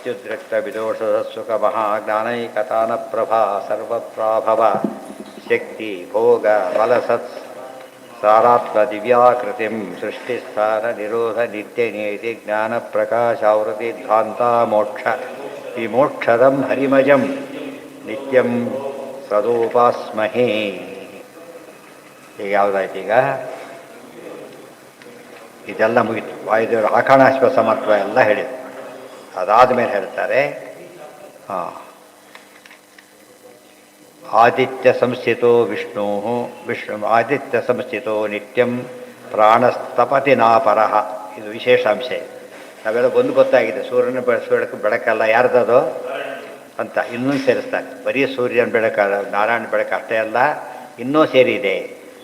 ಅತ್ಯುದ್ರಿಕ್ತವಿದೋಷಸುಖಮಹಾಜ್ಞಾನೈಕತಾನಪ್ರಭಾ ಸರ್ವಪ್ರಾಭವ ಶಕ್ತಿ ಭೋಗ ಬಲಸತ್ ಸಾರಾತ್ಮದಿವ್ಯಾಕೃತಿಂ ಸೃಷ್ಟಿಸ್ಥಾನ ನಿರೋಧ ನಿತ್ಯನೇತಿ ಜ್ಞಾನಪ್ರಕಾಶಾವೃತಿಧ್ವಾಂತ ಮೋಕ್ಷ ವಿಮೋಕ್ಷದಂ ಹರಿಮಜಂ ನಿತ್ಯಂ ಸದೋಪಾಸ್ಮಹೇ. ಈಗ ಯಾವುದಾಯ್ತು? ಇದೆಲ್ಲ ಮುಗಿತು. ವಾಯುದೇವರು ಆಕಾಣಾಶ್ವ ಸಮತ್ವ ಎಲ್ಲ ಹೇಳಿದರು. ಅದಾದ ಮೇಲೆ ಹೇಳ್ತಾರೆ, ಆದಿತ್ಯ ಸಂಸ್ಥಿತೋ ವಿಷ್ಣು ಆದಿತ್ಯ ಸಂಸ್ಥಿತೋ ನಿತ್ಯಂ ಪ್ರಾಣಸ್ತಪತಿ ನಾಪರಃ. ಇದು ವಿಶೇಷಾಂಶ. ನಾವೆಲ್ಲ ಒಂದು ಗೊತ್ತಾಗಿದೆ, ಸೂರ್ಯನ ಬೆಳಕಲ್ಲ ಯಾರ್ದದು ಅಂತ ಇನ್ನೊಂದು ಸೇರಿಸ್ತಾರೆ. ಬರೀ ಸೂರ್ಯನ ಬೆಳಕಲ್ಲ, ನಾರಾಯಣ ಬೆಳಕು ಅಷ್ಟೇ ಅಲ್ಲ, ಇನ್ನೂ ಸೇರಿದೆ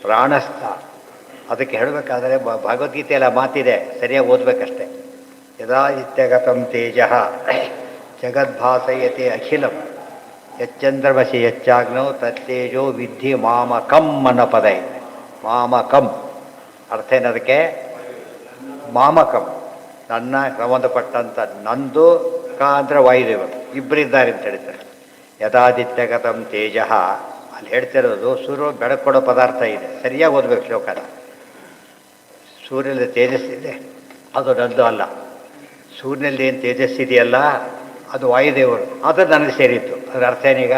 ಪ್ರಾಣಸ್ಥ. ಅದಕ್ಕೆ ಹೇಳಬೇಕಾದ್ರೆ ಭಗವದ್ಗೀತೆಯಲ್ಲ ಮಾತಿದೆ, ಸರಿಯಾಗಿ ಓದಬೇಕಷ್ಟೆ. ಯದಾದಿತ್ಯಗತಂ ತೇಜ ಜಗದ್ಭಾಸಯತೆ ಅಖಿಲಂ ಯಚ್ಚಂದ್ರಮಸಿ ಯಚ್ಚಾಗ್ನೋ ತತ್ತೇಜೋ ವಿದ್ಧಿ ಮಾಮಕಂ ಅನ್ನೋ ಪದ ಇದೆ. ಮಾಮಕಂ ಅರ್ಥ ಏನದಕ್ಕೆ? ಮಾಮಕಂ ನನ್ನ ಸಂಬಂಧಪಟ್ಟಂಥ ನಂದು ಕ ಅಂದರೆ ವಾಯುದೇವರು ಇಬ್ಬರಿದ್ದಾರೆ ಅಂತ ಹೇಳ್ತಾರೆ. ಯದಾದಿತ್ಯಗತಂ ತೇಜ ಅಲ್ಲಿ ಹೇಳ್ತಿರೋದು ಸೂರ್ಯ ಬೆಳಕು ಕೊಡೋ ಪದಾರ್ಥ ಇದೆ, ಸರಿಯಾಗಿ ಓದಬೇಕು ಶ್ಲೋಕನ. ಸೂರ್ಯನಲ್ಲಿ ತೇಜಸ್ಸಿದೆ, ಅದು ನಂದು ಅಲ್ಲ. ಸೂರ್ಯನಲ್ಲಿ ಏನು ತೇಜಸ್ಸಿದೆಯಲ್ಲ ಅದು ವಾಯುದೇವರು, ಅದು ನನಗೆ ಸೇರಿತ್ತು. ಅದರ ಅರ್ಥ ಏನೀಗ?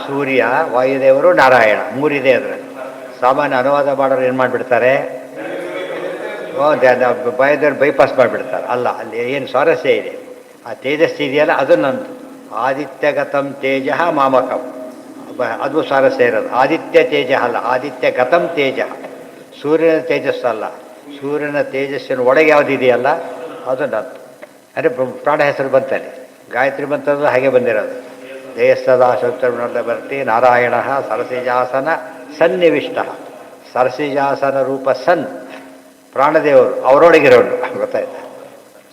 ಸೂರ್ಯ, ವಾಯುದೇವರು, ನಾರಾಯಣ ಮೂರಿದೆ ಅದರಲ್ಲಿ. ಸಾಮಾನ್ಯ ಅನುವಾದ ಮಾಡೋರು ಏನು ಮಾಡಿಬಿಡ್ತಾರೆ, ವಾಯುದೇವರು ಬೈಪಾಸ್ ಮಾಡಿಬಿಡ್ತಾರೆ. ಅಲ್ಲ, ಅಲ್ಲಿ ಏನು ಸ್ವಾರಸ್ಯ ಇದೆ, ಆ ತೇಜಸ್ಸು ಇದೆಯಲ್ಲ ಅದು ನಂದು. ಆದಿತ್ಯಗತಂ ತೇಜ ಮಾಮಕಂ, ಅದು ಸ್ವಾರಸ್ಯ ಇರೋದು. ಆದಿತ್ಯ ತೇಜ ಅಲ್ಲ, ಆದಿತ್ಯ ಗತಂ ತೇಜ. ಸೂರ್ಯನ ತೇಜಸ್ಸು ಅಲ್ಲ, ಸೂರ್ಯನ ತೇಜಸ್ಸಿನ ಒಳಗೆ ಯಾವುದಿದೆಯಲ್ಲ ಅದು ನಂದು. ಅಂದರೆ ಪ್ರಾಣ ಹೆಸರು ಬಂತಲ್ಲಿ, ಗಾಯತ್ರಿ ಬಂತದ್ದು ಹಾಗೆ ಬಂದಿರೋದು. ಜಯಸ್ತದಾ ಶೌತ್ರನಲ್ಲ ಬರ್ತಿ ನಾರಾಯಣ ಸರಸಿಜಾಸನ ಸನ್ನಿವಿಷ್ಟ. ಸರಸಿಜಾಸನ ರೂಪ ಸನ್ ಪ್ರಾಣದೇವರು, ಅವರೊಳಗಿರೋನು ಗೊತ್ತಾಯ್ತು.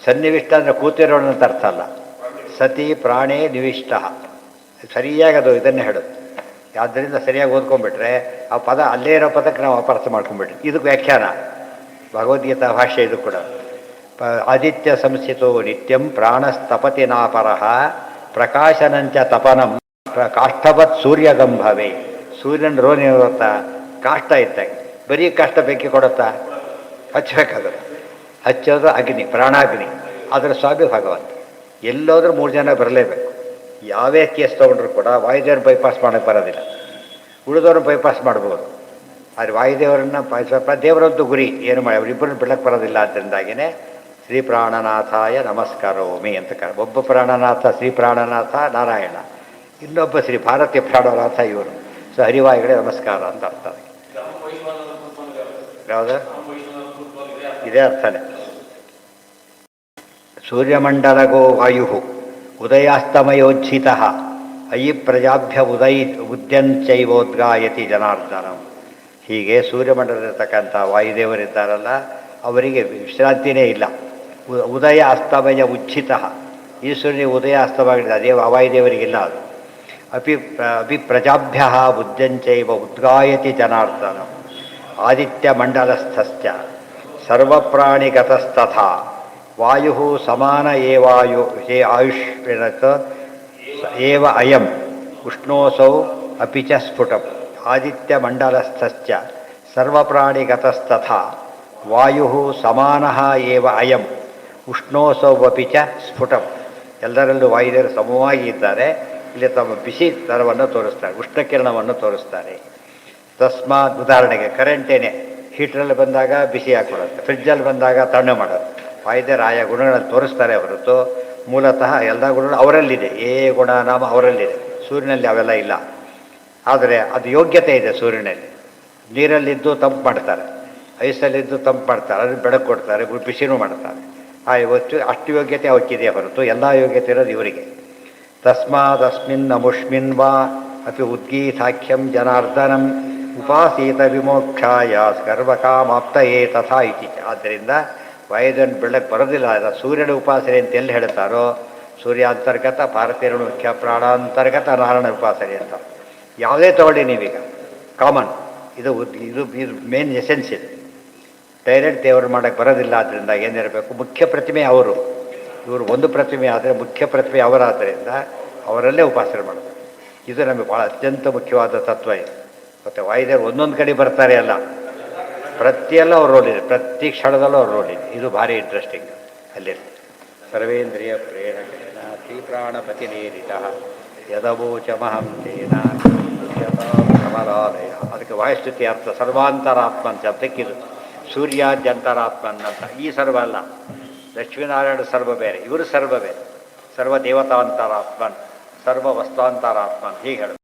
ಸನ್ನಿವಿಷ್ಟ ಅಂದರೆ ಕೂತಿರೋಣ ಅಂತ ಅರ್ಥ ಅಲ್ಲ. ಸತಿ ಪ್ರಾಣೇ ನಿವಿಷ್ಟ, ಸರಿಯಾಗಿ ಅದು ಇದನ್ನೇ ಹೇಳೋದು. ಆದ್ದರಿಂದ ಸರಿಯಾಗಿ ಓದ್ಕೊಂಡ್ಬಿಟ್ರೆ ಆ ಪದ ಅಲ್ಲೇ ಇರೋ ಪದಕ್ಕೆ ನಾವು ಅಪಾರ್ಥ ಮಾಡ್ಕೊಂಡ್ಬಿಟ್ರಿ. ಇದಕ್ಕೆ ವ್ಯಾಖ್ಯಾನ ಭಗವದ್ಗೀತಾ ಭಾಷೆ. ಇದು ಕೂಡ ಆದಿತ್ಯ ಸಂಸ್ಥಿತೋ ನಿತ್ಯಂ ಪ್ರಾಣಸ್ತಪತಿ ನಾಪರಃ ಪ್ರಕಾಶನಂಚ ತಪನಂ ಕಾಷ್ಠವತ್ ಸೂರ್ಯಗಂಭವೇ. ಸೂರ್ಯನ ರೋನಿ ಇರುತ್ತಾ, ಕಾಷ್ಟ ಇದ್ದಾಗ ಬರೀ ಕಾಷ್ಟ ಬೆಂಕಿ ಕೊಡುತ್ತಾ, ಹಚ್ಚಬೇಕಾದ್ರೆ ಹಚ್ಚೋದು ಅಗ್ನಿ, ಪ್ರಾಣಾಗ್ನಿ. ಅದರ ಸ್ವಾಮಿ ಭಗವಂತ. ಎಲ್ಲೋದ್ರೂ 3 ಜನ ಬರಲೇಬೇಕು. ಯಾವೇ ಕೇಸ್ ತೊಗೊಂಡ್ರು ಕೂಡ ವಾಯುದೇವ್ರ ಬೈಪಾಸ್ ಮಾಡೋಕ್ಕೆ ಬರೋದಿಲ್ಲ, ಉಳಿದವ್ರನ್ನ ಬೈಪಾಸ್ ಮಾಡ್ಬೋದು. ಆದರೆ ವಾಯುದೇವರನ್ನು ದೇವರದ್ದು ಗುರಿ ಏನು ಮಾಡಿ ಅವರಿಬ್ಬರನ್ನು ಬಿಡಕ್ಕೆ ಬರೋದಿಲ್ಲ. ಅದರಿಂದಾಗಿಯೇ ಶ್ರೀ ಪ್ರಾಣನಾಥಾಯ ನಮಸ್ಕಾರೋಮಿ ಅಂತ ಒಬ್ಬ ಪ್ರಾಣನಾಥ ಶ್ರೀ ಪ್ರಾಣನಾಥ ನಾರಾಯಣ, ಇನ್ನೊಬ್ಬ ಶ್ರೀ ಭಾರತೀಯ ಪ್ರಾಣನಾಥ ಇವರು. ಸೊ ಹರಿವಾಯುಗಳೇ ನಮಸ್ಕಾರ ಅಂತ ಅರ್ಥ. ಯಾವುದು? ಇದೇ ಅರ್ಥನೇ. ಸೂರ್ಯಮಂಡಲಗೋ ವಾಯು ಉದಯಾಸ್ತಮಯೋಜ್ಜಿತ ಅಯಿ ಪ್ರಜಾಭ್ಯ ಉದ್ಯಂಚೈವೋದ್ಗಾಯತಿ ಜನಾರ್ದನಂ. ಹೀಗೆ ಸೂರ್ಯಮಂಡಲದಲ್ಲಿರ್ತಕ್ಕಂಥ ವಾಯುದೇವರಿದ್ದಾರಲ್ಲ, ಅವರಿಗೆ ವಿಶ್ರಾಂತಿನೇ ಇಲ್ಲ. ಉದಯ ಅಸ್ತಮಯ ಉಜ್ಜಿತ, ಈಶ್ವರನಿಗೆ ಉದಯ ಅಸ್ತಮಯಗಳಿದೆ, ಅದೇ ವಾಯುದೇವರಿಗಿಲ್ಲ. ಅದು ಅಪಿ ಪ್ರಜಾಭ್ಯ ಉದ್ಯಂಚೈವ ಉದ್ಗಾಯತಿ ಜನಾರ್ದನಂ. ಆದಿತ್ಯ ಮಂಡಲಸ್ಥಶ್ಚ ಸರ್ವಪ್ರಾಣಿಗತಸ್ತಥಾ ವಾಯು ಸಮಾನ ಏವಾಯು ಹೇ ಆಯುಷ್ಯನಕ ಏವ ಅಯಂ ಉಷ್ಣೋಸೌ ಅಪಿ ಚ ಸ್ಫುಟಂ. ಆದಿತ್ಯ ಮಂಡಲಸ್ಥಶ್ಚ ಸರ್ವಪ್ರಾಣಿಗತಸ್ತಥಾ ವಾಯು ಸಮಾನ ಏವ ಅಯಂ ಉಷ್ಣೋಸೌ ಅಪಿ ಚ ಸ್ಫುಟಂ. ಎಲ್ಲರಲ್ಲೂ ವಾಯುದೇವರು ಸಮವಾಗಿ ಇದ್ದಾರೆ. ಇಲ್ಲಿ ತಮ್ಮ ಬಿಸಿ ದರವನ್ನು ತೋರಿಸ್ತಾರೆ, ಉಷ್ಣಕಿರಣವನ್ನು ತೋರಿಸ್ತಾರೆ. ತಸ್ಮಾತ್ ಉದಾಹರಣೆಗೆ ಕರೆಂಟೇನೆ ಹೀಟ್ರಲ್ಲಿ ಬಂದಾಗ ಬಿಸಿ ಹಾಕ್ಕೊಡುತ್ತೆ, ಫ್ರಿಡ್ಜಲ್ಲಿ ಬಂದಾಗ ತಣ್ಣು ಮಾಡೋದು. ವಾಯುದೇವರು ಆಯಾ ಗುಣಗಳನ್ನು ತೋರಿಸ್ತಾರೆ ಹೊರತು ಮೂಲತಃ ಎಲ್ಲ ಗುಣಗಳು ಅವರಲ್ಲಿದೆ. ಗುಣ ನಾಮ ಅವರಲ್ಲಿದೆ, ಸೂರ್ಯನಲ್ಲಿ ಅವೆಲ್ಲ ಇಲ್ಲ. ಆದರೆ ಅದು ಯೋಗ್ಯತೆ ಇದೆ ಸೂರ್ಯನಲ್ಲಿ. ನೀರಲ್ಲಿದ್ದು ತಂಪು ಮಾಡ್ತಾರೆ, ಐಸಲ್ಲಿದ್ದು ತಂಪು ಮಾಡ್ತಾರೆ, ಅದನ್ನು ಬೆಳಕು ಕೊಡ್ತಾರೆ, ಬಿಸಿನೂ ಮಾಡ್ತಾರೆ. ಇವತ್ತು ಅಷ್ಟು ಯೋಗ್ಯತೆ ಅವಕ್ಕಿದೆ ಹೊರತು ಎಲ್ಲ ಯೋಗ್ಯತೆ ಇರೋದು ಇವರಿಗೆ. ತಸ್ಮಾದಸ್ಮಿನ್ ಅಮುಷ್ಮಿನ್ ವಾ ಅಪಿ ಉದ್ಗೀತಾಖ್ಯಂ ಜನಾರ್ದನಂ ಉಪಾಸೀತ ವಿಮೋಕ್ಷಾಯ ಸರ್ವಕಾಮಾಪ್ತಯೇ ತಥಾ ಇತಿ. ಆದ್ದರಿಂದ ವಾಯುದೇವನ ಬೆಳಕು ಬರೋದಿಲ್ಲ. ಸೂರ್ಯನ ಉಪಾಸನೆ ಅಂತ ಎಲ್ಲಿ ಹೇಳ್ತಾರೋ, ಸೂರ್ಯ ಅಂತರ್ಗತ, ಭಾರತೀಯರ ಮುಖ್ಯ ಪ್ರಾಣಾಂತರ್ಗತ, ನಾರಾಯಣ ಉಪಾಸನೆ ಅಂತ ಯಾವುದೇ ತಗೊಳ್ಳಿ ನೀವೀಗ ಕಾಮನ್. ಇದು ಇದು ಇದು ಮೇನ್ ಎಸೆನ್ಸ್. ಇದು ಡೈರೆಕ್ಟ್ ದೇವರು ಮಾಡೋಕ್ಕೆ ಬರೋದಿಲ್ಲ. ಆದ್ದರಿಂದ ಏನಿರಬೇಕು, ಮುಖ್ಯ ಪ್ರತಿಮೆ ಅವರು. ಇವರು ಒಂದು ಪ್ರತಿಮೆ ಆದರೆ ಮುಖ್ಯ ಪ್ರತಿಮೆ ಅವರಾದ್ದರಿಂದ ಅವರಲ್ಲೇ ಉಪಾಸನೆ ಮಾಡೋದು. ಇದು ನಮಗೆ ಭಾಳ ಅತ್ಯಂತ ಮುಖ್ಯವಾದ ತತ್ವ ಇದು. ಮತ್ತು ವಾಯುದೇವರು ಒಂದೊಂದು ಕಡೆ ಬರ್ತಾರೆ ಅಲ್ಲ, ಪ್ರತಿಯೆಲ್ಲ ಅವ್ರ ರೋಲ್ ಇದೆ, ಪ್ರತಿ ಕ್ಷಣದಲ್ಲೂ ಅವ್ರ ರೋಲ್ ಇದೆ. ಇದು ಭಾರಿ ಇಂಟ್ರೆಸ್ಟಿಂಗ್. ಅಲ್ಲಿ ಸರ್ವೇಂದ್ರಿಯ ಪ್ರೇರಕೇಣ ಶ್ರೀಪ್ರಾಣಪತಿ ನೇರಿತ ಯದವೋಚಮಹಂ ತೇನ ಕಮಲಾಲಯ. ಅದಕ್ಕೆ ವಾಯುಸ್ತುತಿ ಅರ್ಥ ಸರ್ವಾಂತರಾತ್ಮನ್ ಶಬ್ದಕ್ಕಿದು. ಸೂರ್ಯಾದ್ಯಂತರಾತ್ಮನ್ ಅಂತ. ಈ ಸರ್ವ ಅಲ್ಲ, ಲಕ್ಷ್ಮೀನಾರಾಯಣ ಸರ್ವ ಬೇರೆ, ಇವರು ಸರ್ವ ಬೇರೆ. ಸರ್ವ ದೇವತಾಂತರಾತ್ಮನ್, ಸರ್ವ ವಸ್ತಾಂತರಾತ್ಮನ್ ಹೀಗೆ ಹೇಳೋದು.